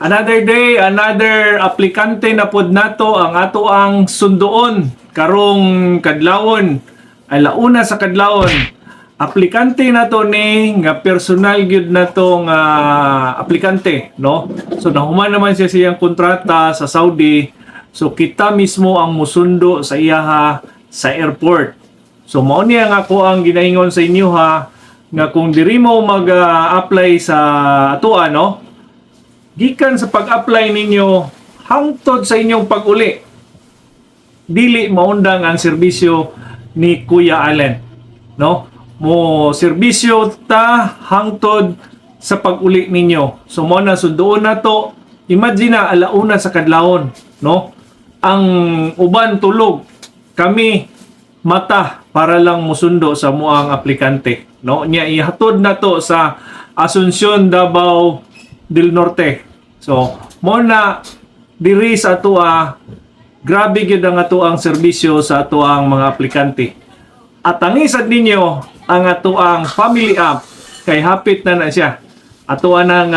Another day, another aplikante na pod nato ang ato ang sundoon karong kadlawon. Ay launa sa kadlawon. Aplikante nato ni nga personal gyud natong aplikante, no? So nahuman naman siya siyang kontrata sa Saudi. So kita mismo ang musundo sa iyaha sa airport. So mao niya nga ako ang ginaingon sa inyo ha nga kung diri mo mag-apply sa atoa, no? Gikan sa pag-apply ninyo hangtod sa inyong pag-uli, dili maundang ang serbisyo ni Kuya Allen, no? Mo serbisyo ta hangtod sa pag-uli ninyo. So mo na sunduon na to. Imagine na alauna sa kadlawon, no? Ang uban tulog, kami mata para lang musundo sa muang aplikante, no? Nya ihatod na to sa Asuncion, Davao del Norte. So, mo na diri sa atua, grabe gyud ang atuang serbisyo sa atuang mga aplikante. At ang isad ninyo ang atuang family app kay hapit na siya. Atuan ng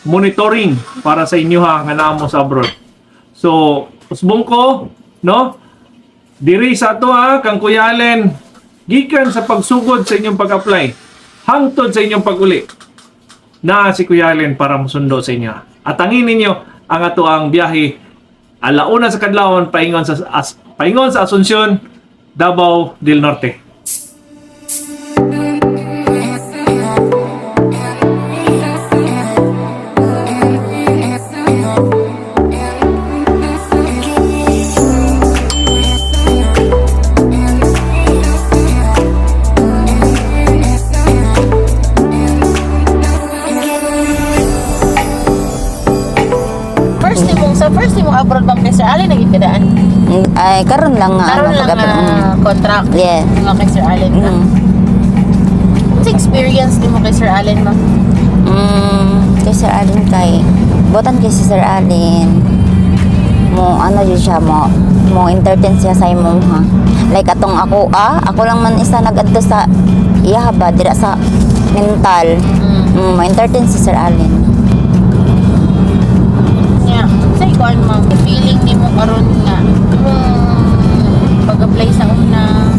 monitoring para sa inyo ha nga naamo sa abroad. So, usbong ko, no? Diri sa atua kang Kuya Allen, gikan sa pagsugod sa inyong pag-apply hangtod sa inyong pag-uli na si Kuya Allen para musundo sa inyo. At angin ninyo ang ato ang biyahe alauna sa kadlawon paingon sa Asuncion, Davao del Norte. First mo abroad bang kay Sir Allen nagikadaan? Ay, karon lang nga. Karon lang contract. Yeah. Nga kay Sir Allen ka. What's experience ni mo kay Sir Allen ma? Kay Sir Allen botan kay si Sir Allen. Mo ano yun siya mo entertain siya sa imo ha. Like atong ako lang man isa nagadto sa iya ba dira sa mental. Mo entertain si Sir Allen. Sa ikuan mo, feeling ni mo karon nga pag-apply sa una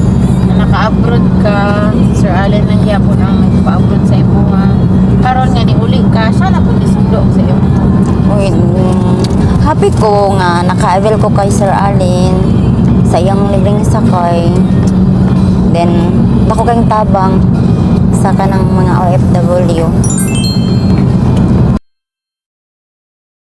na naka-abroad ka, Sir Allen nang gyapon ang pa-abroad sa imo nga karon nga niuli ka, siya na pud isundo sa iyo. Happy ko nga naka-avail ko kay Sir Allen sa iyang libreng sakay. Then dako kayong tabang sa kanang mga OFW.